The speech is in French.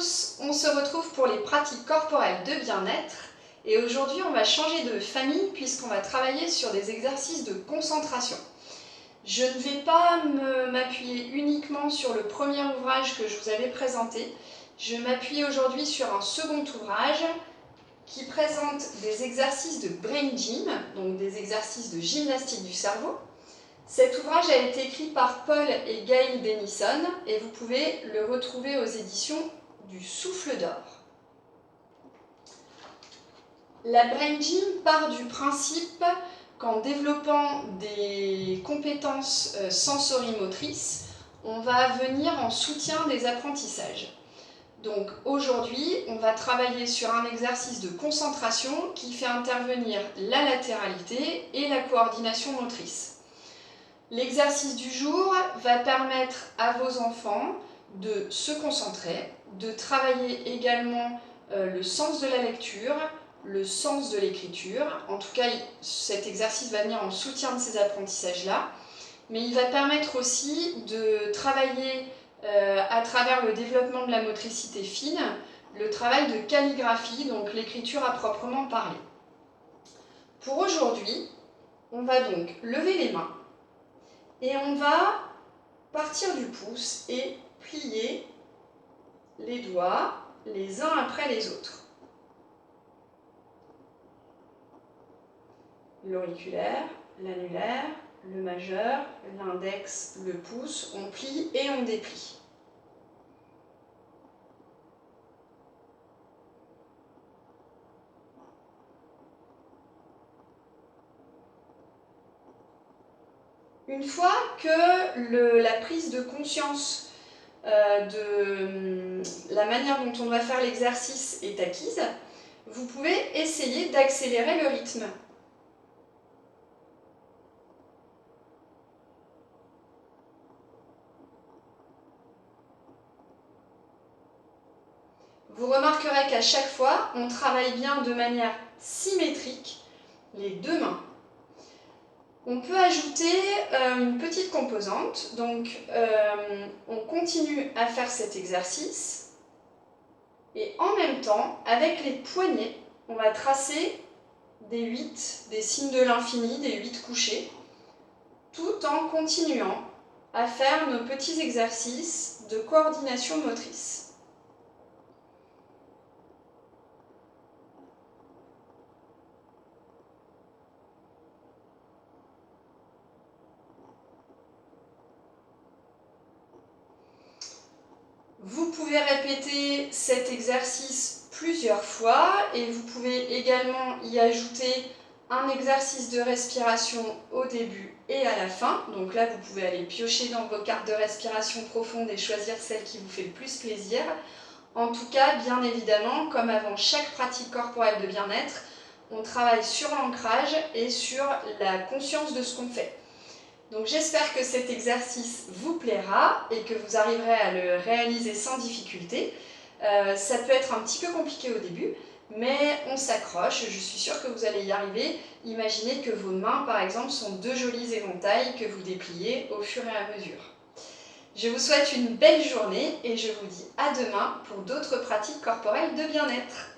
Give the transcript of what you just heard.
tous, on se retrouve pour les pratiques corporelles de bien-être et aujourd'hui on va changer de famille puisqu'on va travailler sur des exercices de concentration. Je ne vais pas m'appuyer uniquement sur le premier ouvrage que je vous avais présenté, je vais m'appuyer aujourd'hui sur un second ouvrage qui présente des exercices de brain gym, donc des exercices de gymnastique du cerveau. Cet ouvrage a été écrit par Paul et Gail Denison et vous pouvez le retrouver aux éditions du Souffle d'Or. La Brain Gym part du principe qu'en développant des compétences sensorimotrices, on va venir en soutien des apprentissages. Donc aujourd'hui, on va travailler sur un exercice de concentration qui fait intervenir la latéralité et la coordination motrice. L'exercice du jour va permettre à vos enfants de se concentrer, de travailler également le sens de la lecture, le sens de l'écriture. En tout cas, cet exercice va venir en soutien de ces apprentissages-là, mais il va permettre aussi de travailler à travers le développement de la motricité fine, le travail de calligraphie, donc l'écriture à proprement parler. Pour aujourd'hui, on va donc lever les mains, et on va partir du pouce et plier les doigts les uns après les autres. L'auriculaire, l'annulaire, le majeur, l'index, le pouce, on plie et on déplie. Une fois que la prise de conscience de la manière dont on va faire l'exercice est acquise, vous pouvez essayer d'accélérer le rythme. Vous remarquerez qu'à chaque fois, on travaille bien de manière symétrique les deux mains. On peut ajouter une petite composante, donc on continue à faire cet exercice et en même temps, avec les poignets, on va tracer des 8, des signes de l'infini, des 8 couchés, tout en continuant à faire nos petits exercices de coordination motrice. Vous pouvez répéter cet exercice plusieurs fois et vous pouvez également y ajouter un exercice de respiration au début et à la fin. Donc là, vous pouvez aller piocher dans vos cartes de respiration profonde et choisir celle qui vous fait le plus plaisir. En tout cas, bien évidemment, comme avant chaque pratique corporelle de bien-être, on travaille sur l'ancrage et sur la conscience de ce qu'on fait. Donc j'espère que cet exercice vous plaira et que vous arriverez à le réaliser sans difficulté. Ça peut être un petit peu compliqué au début, mais on s'accroche, je suis sûre que vous allez y arriver. Imaginez que vos mains, par exemple, sont deux jolis éventails que vous dépliez au fur et à mesure. Je vous souhaite une belle journée et je vous dis à demain pour d'autres pratiques corporelles de bien-être.